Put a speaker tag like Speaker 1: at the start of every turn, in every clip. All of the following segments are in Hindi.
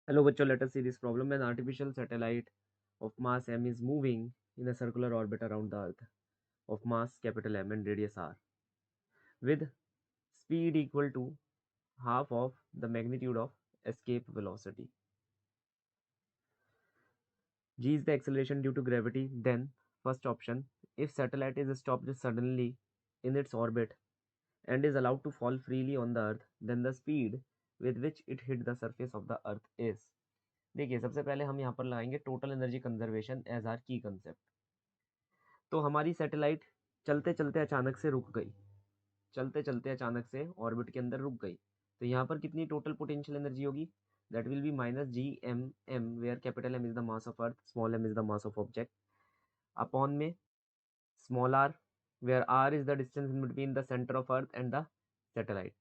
Speaker 1: Hello बच्चों, let us see this problem. An artificial satellite of mass m is moving in a circular orbit around the earth of mass capital M and radius r with speed equal to half of the magnitude of escape velocity. G is the acceleration due to gravity. Then first option, if satellite is stopped suddenly in its orbit and is allowed to fall freely on the earth, then the speed with which it hit the surface of the earth is. देखिए, सबसे पहले हम यहाँ पर लगाएंगे टोटल एनर्जी कंजर्वेशन एज आर की कंसेप्ट। तो हमारी सैटेलाइट चलते चलते अचानक से रुक गई, चलते चलते अचानक से ऑर्बिट के अंदर रुक गई, तो यहाँ पर कितनी टोटल पोटेंशियल एनर्जी होगी? That will be minus G M m, where capital M is the mass of earth, small m is the mass of object, upon में small r, where are is the distance in between the centre of earth and the satellite.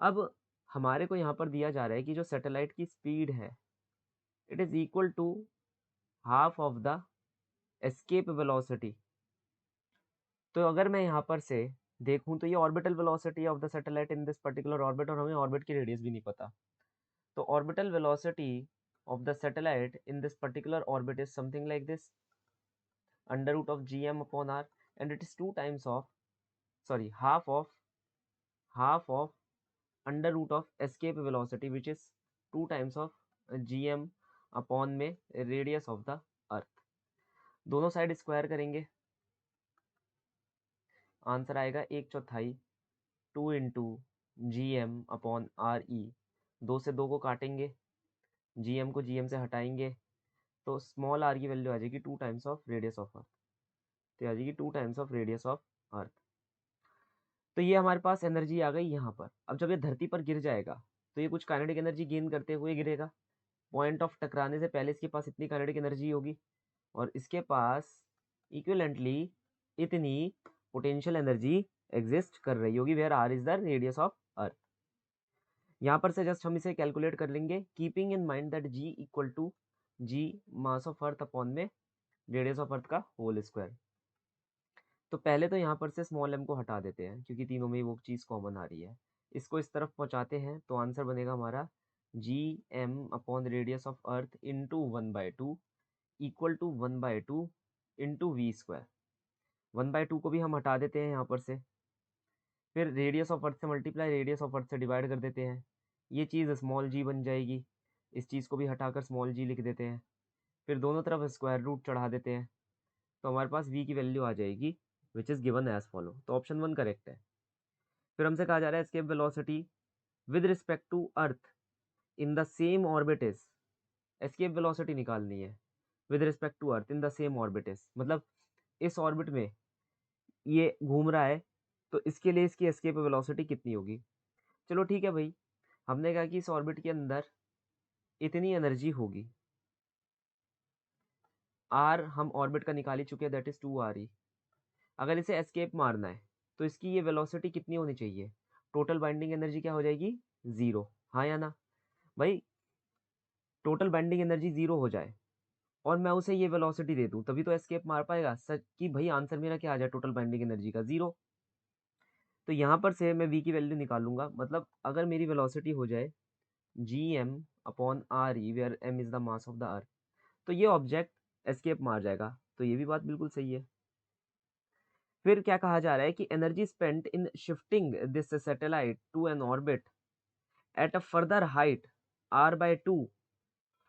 Speaker 1: अब हमारे को यहाँ पर दिया जा रहा है कि जो सैटेलाइट की स्पीड है it is equal to half of the escape velocity. तो अगर मैं यहाँ पर से देखूं तो ये orbital velocity of the satellite in this particular orbit, और हमें ऑर्बिट की रेडियस भी नहीं पता। तो orbital velocity of the satellite in this particular orbit is something like this, under root of gm upon r, and it is half of under root of escape velocity, which is 2 times of gm upon में radius of the earth। दोनों साइड स्क्वायर करेंगे, आंसर आएगा 1/4 2 into G M upon R E. 2 से 2 को काटेंगे, जी एम को जी एम से हटाएंगे, तो स्मॉल आर की वैल्यू आ जाएगी 2 टाइम्स ऑफ रेडियस ऑफ अर्थ, तो आ जाएगी 2 टाइम्स ऑफ रेडियस ऑफ अर्थ। तो ये हमारे पास एनर्जी आ गई यहाँ पर। अब जब ये धरती पर गिर जाएगा तो ये कुछ काइनेटिक एनर्जी गेन करते हुए गिरेगा। पॉइंट ऑफ टकराने से पहले इसके पास इतनी काइनेटिक एनर्जी होगी और इसके पास इक्विवेलेंटली इतनी पोटेंशियल एनर्जी एग्जिस्ट कर रही होगी, where are is the radius of earth. यहाँ पर से जस्ट हम इसे कैलकुलेट कर लेंगे, keeping in mind that G equal to G mass of earth upon में रेडियस ऑफ अर्थ का होल स्क्वायर। तो पहले तो यहाँ पर से स्मॉल एम को हटा देते हैं क्योंकि तीनों में वो चीज़ कॉमन आ रही है। इसको इस तरफ पहुँचाते हैं तो आंसर बनेगा हमारा G M upon radius of earth into 1/2 equal to 1/2 into V square. 1/2 को भी हम हटा देते हैं यहाँ पर से, फिर रेडियस ऑफ अर्थ से मल्टीप्लाई रेडियस ऑफ अर्थ से डिवाइड कर देते हैं, ये चीज़ स्मॉल जी बन जाएगी। इस चीज़ को भी हटाकर स्मॉल जी लिख देते हैं, फिर दोनों तरफ स्क्वायर रूट चढ़ा देते हैं, तो हमारे पास v की वैल्यू आ जाएगी which is given as follow. तो ऑप्शन 1 करेक्ट है। फिर हमसे कहा जा रहा है escape velocity with respect to earth in the same orbit is. Escape velocity निकालनी है with respect to earth in the same orbit is, मतलब इस ऑर्बिट में ये घूम रहा है तो इसके लिए इसकी एस्केप वेलोसिटी कितनी होगी। चलो ठीक है भाई, हमने कहा कि इस ऑर्बिट के अंदर इतनी एनर्जी होगी, आर हम ऑर्बिट का निकाल ही चुके हैं, दैट इज 2 re। अगर इसे एस्केप मारना है तो इसकी ये वेलोसिटी कितनी होनी चाहिए? टोटल बाइंडिंग एनर्जी क्या हो जाएगी? 0। हाँ या ना भाई? टोटल बाइंडिंग एनर्जी 0 हो जाए और मैं उसे ये वेलोसिटी दे दूं तभी तो एस्केप मार पाएगा। सच कि भाई आंसर मेरा क्या आ जाए टोटल बाइंडिंग एनर्जी का? 0। तो यहाँ पर से मैं v की वैल्यू निकालूंगा, मतलब अगर मेरी वेलोसिटी हो जाए G M upon R E, where M is the mass of the earth, तो ये ऑब्जेक्ट एस्केप मार जाएगा। तो ये भी बात बिल्कुल सही है। फिर क्या कहा जा रहा है कि energy spent in shifting this satellite to an orbit at a further height r/2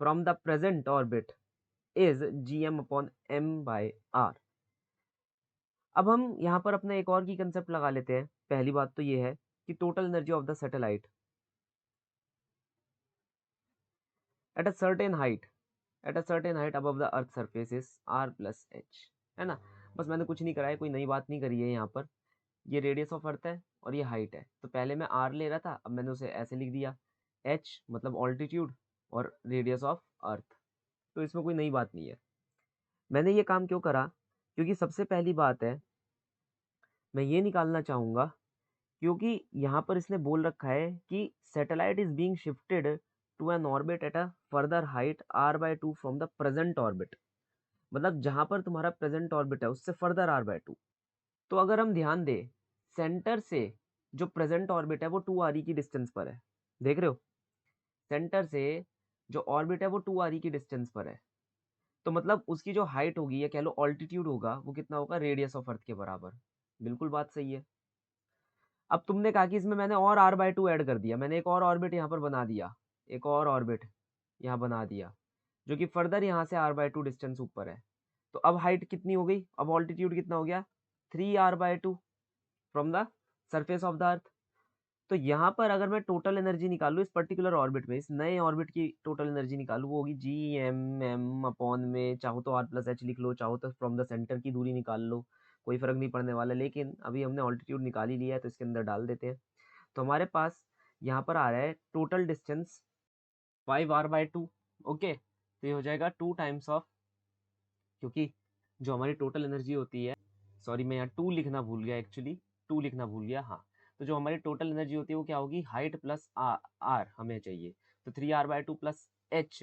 Speaker 1: from the present orbit is gm upon m/r। अब हम यहाँ पर अपना एक और की कंसेप्ट लगा लेते हैं। पहली बात तो ये है कि total energy of the satellite at a certain height above the earth surface is r plus h, है ना। बस मैंने कुछ नहीं करा है, कोई नई बात नहीं करी है यहाँ पर। ये रेडियस ऑफ अर्थ है और ये हाइट है, तो पहले मैं r ले रहा था, अब मैंने उसे ऐसे लिख दिया, h मतलब ऑल्टीट्यूड और रेडियस ऑफ अर्थ। तो इसमें कोई नई बात नहीं है। मैंने ये काम क्यों करा? क्योंकि सबसे पहली बात है मैं ये निकालना चाहूँगा, क्योंकि यहाँ पर इसने बोल रखा है कि satellite is being shifted to an orbit at a further height r/2 from the present orbit, मतलब जहाँ पर तुम्हारा प्रेजेंट ऑर्बिट है उससे फर्दर r/2। तो अगर हम ध्यान दें, सेंटर से जो प्रेजेंट ऑर्बिट है वो 2 re की डिस्टेंस पर है, देख रहे हो? सेंटर से जो ऑर्बिट है वो 2re की डिस्टेंस पर है, तो मतलब उसकी जो हाइट होगी या कह लो ऑल्टीट्यूड होगा वो कितना होगा, रेडियस ऑफ अर्थ के बराबर। बिल्कुल बात सही है। अब तुमने कहा कि इसमें मैंने और r/2 ऐड कर दिया, मैंने एक और ऑर्बिट यहाँ पर बना दिया, एक और ऑर्बिट यहाँ बना दिया, जो कि फर्दर यहाँ से r/2 डिस्टेंस ऊपर है। तो अब हाइट कितनी हो गई, अब ऑल्टीट्यूड कितना हो गया, 3r/2 from the surface of the earth. तो यहाँ पर अगर मैं टोटल एनर्जी निकालूँ इस पर्टिकुलर ऑर्बिट में, इस नए ऑर्बिट की टोटल एनर्जी निकालूँ, वो होगी GMM अपॉन में, चाहो तो r+h लिख लो, चाहो तो फ्रॉम द सेंटर की दूरी निकाल लो, कोई फर्क नहीं पड़ने वाला। लेकिन अभी हमने ऑल्टीट्यूड निकाल ही लिया है तो इसके अंदर डाल देते हैं। तो हमारे पास यहाँ पर आ रहा है टोटल डिस्टेंस 5r/2। ओके, तो ये हो जाएगा 2 टाइम्स ऑफ, क्योंकि जो हमारी टोटल एनर्जी होती है, सॉरी मैं यहाँ 2 लिखना भूल गया, एक्चुअली 2 लिखना भूल गया, हाँ। तो जो हमारी टोटल एनर्जी होती है वो क्या होगी, हाइट प्लस आर हमें चाहिए, तो 3r/2 प्लस एच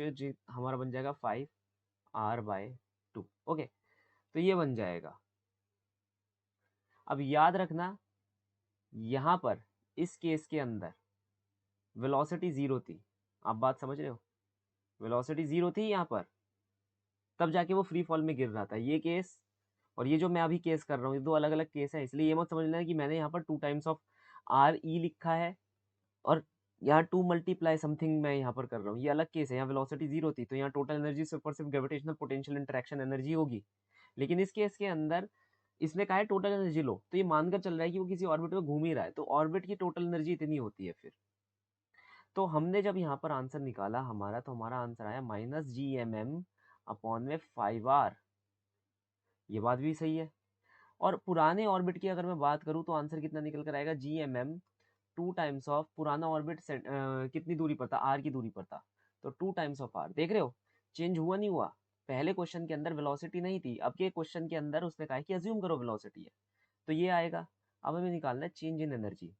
Speaker 1: हमारा बन जाएगा 5r/2। ओके, तो ये बन जाएगा। अब याद रखना यहाँ पर इस केस के अंदर वेलोसिटी 0 थी, आप बात समझ रहे हो, वेलोसिटी 0 थी यहाँ पर, तब जाके वो फ्री फॉल में गिर रहा था। ये केस और ये जो मैं अभी केस कर रहा हूँ, ये दो अलग अलग केस है, इसलिए ये मत समझ लेना कि मैंने यहाँ पर 2 टाइम्स ऑफ RE लिखा है और यहाँ 2 मल्टीप्लाई समथिंग मैं यहाँ पर कर रहा हूँ, ये अलग केस है। यहाँ वेलोसिटी 0 थी तो यहाँ टोटल एनर्जी से ऊपर सिर्फ ग्रेविटेशनल पोटेंशियल इंटरेक्शन एनर्जी होगी। लेकिन इस केस के अंदर इसने कहा है टोटल एनर्जी लो, तो ये मानकर चल रहा है कि वो किसी ऑर्बिट में घूम ही रहा है, तो ऑर्बिट की टोटल एनर्जी इतनी होती है फिर। तो हमने जब यहाँ पर आंसर निकाला हमारा, तो हमारा आंसर आया -GMM अपॉन में 5r। ये बात भी सही है। और पुराने ऑर्बिट की अगर मैं बात करूँ तो आंसर कितना निकल कर आएगा, GMM 2 टाइम्स ऑफ, पुराना ऑर्बिट कितनी दूरी पर था, r की दूरी पर था, तो 2 टाइम्स ऑफ r। देख रहे हो चेंज हुआ नहीं हुआ, पहले क्वेश्चन के अंदर वेलोसिटी नहीं थी, अब के क्वेश्चन के अंदर उसने कहा कि अज्यूम करो वेलोसिटी है, तो ये आएगा। अब हमें निकालना है change in energy.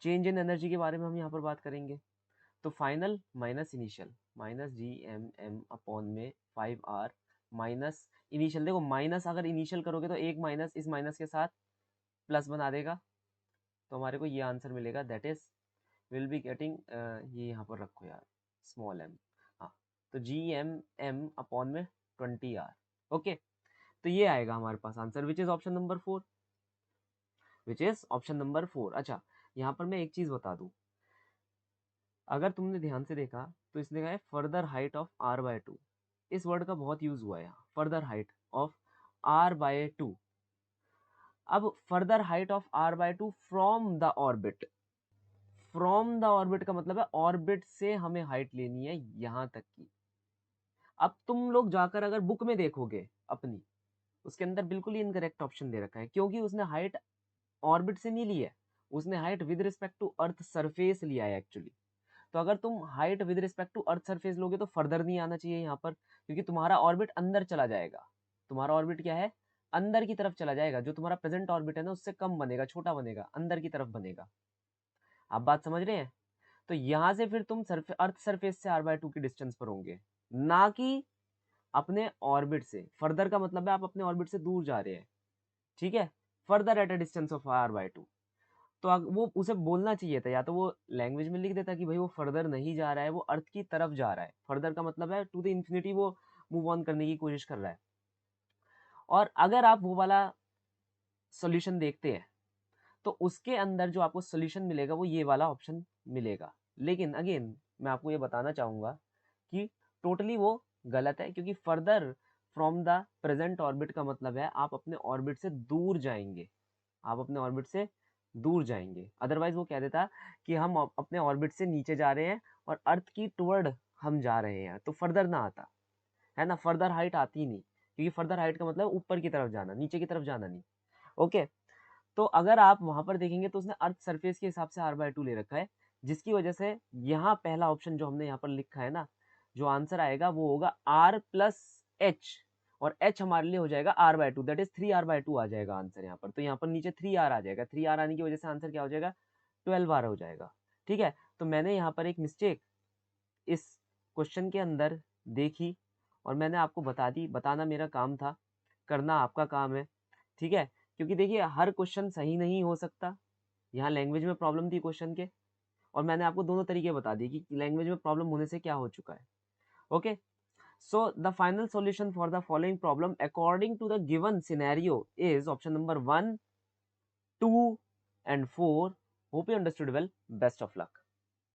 Speaker 1: Change in energy के बारे में हम यहाँ पर बात करेंगे। तो final minus initial, -GMM upon में 5r माइनस इनिशियल। देखो माइनस अगर इनिशियल करोगे तो एक माइनस इस माइनस के साथ प्लस बना देगा, तो हमारे को ये आंसर मिलेगा, that is will be getting, ये यहाँ पर रखो यार स्मॉल m, हाँ, तो GMM अपॉन में 20r। ओके, तो ये आएगा हमारे पास answer which is option number 4, which is option number 4। अच्छा, यहाँ पर मैं एक चीज बता दूं, अगर तुमने ध्यान से देखा तो इसने कहा है फर्दर हाइट ऑफ r/2, इस वर्ड का बहुत यूज हुआ है यहाँ, फर्दर हाइट ऑफ r/2। अब further height of r/2 from the orbit, from the orbit का मतलब है ऑर्बिट से हमें हाइट लेनी है यहां तक की। अब तुम लोग जाकर अगर बुक में देखोगे अपनी, उसके अंदर बिल्कुल ही इनकरेक्ट ऑप्शन दे रखा है, क्योंकि उसने हाइट ऑर्बिट से नहीं ली है, उसने height with respect to earth surface लिया है एक्चुअली। तो अगर तुम height with respect to earth surface लोगे तो फर्दर नहीं आना चाहिए यहाँ पर, क्योंकि तुम्हारा ऑर्बिट अंदर चला जाएगा। तुम्हारा ऑर्बिट क्या है, अंदर की तरफ चला जाएगा, जो तुम्हारा प्रेजेंट ऑर्बिट है ना उससे कम बनेगा, छोटा बनेगा, अंदर की तरफ बनेगा। आप बात समझ रहे हैं। तो यहां से फिर तुम अर्थ सरफेस से r/2 की डिस्टेंस पर होंगे, ना कि अपने ऑर्बिट से। फर्दर का मतलब है आप अपने ऑर्बिट से दूर जा रहे हैं, ठीक है, further at a distance of r/2। तो वो उसे बोलना चाहिए था, या तो वो लैंग्वेज में लिख देता कि भाई वो फर्दर नहीं जा रहा है, वो अर्थ की तरफ जा रहा है। फर्दर का मतलब है टू द इन्फिनिटी, वो मूव ऑन करने की कोशिश कर रहा है। और अगर आप वो वाला सॉल्यूशन देखते हैं तो उसके अंदर जो आपको सॉल्यूशन मिलेगा वो ये वाला ऑप्शन मिलेगा। लेकिन अगेन मैं आपको ये बताना चाहूंगा कि टोटली वो गलत है, क्योंकि further from the present orbit का मतलब है आप अपने ऑर्बिट से दूर जाएंगे, आप अपने ऑर्बिट से दूर जाएंगे। अदरवाइज वो कह देता कि हम अपने ऑर्बिट से नीचे जा रहे हैं और अर्थ की टुवर्ड हम जा रहे हैं, तो फर्दर ना आता है ना, फर्दर हाइट आती ही नहीं, क्योंकि फर्दर हाइट का मतलब ऊपर की तरफ जाना, नीचे की तरफ जाना नहीं। ओके, तो अगर आप वहां पर देखेंगे तो उसने अर्थ सरफेस के हिसाब से r/2 ले रखा है, जिसकी वजह से यहाँ पहला ऑप्शन जो हमने यहाँ पर लिखा है ना, जो आंसर आएगा वो होगा r+h, और h हमारे लिए हो जाएगा r/2, दैट इज 3r/2 आ जाएगा आंसर यहाँ पर। तो यहाँ पर नीचे 3r आ जाएगा, 3r आने की वजह से आंसर क्या हो जाएगा, 12r हो जाएगा। ठीक है, तो मैंने यहाँ पर एक मिस्टेक इस क्वेश्चन के अंदर देखी और मैंने आपको बता दी, बताना मेरा काम था, करना आपका काम है। ठीक है, क्योंकि देखिए हर क्वेश्चन सही नहीं हो सकता, यहाँ लैंग्वेज में प्रॉब्लम थी क्वेश्चन के, और मैंने आपको दोनों तरीके बता दिए कि लैंग्वेज में प्रॉब्लम होने से क्या हो चुका है। Okay, so the final solution for the following problem according to the given scenario is option number 1, 2 and 4. Hope you understood well. Best of luck.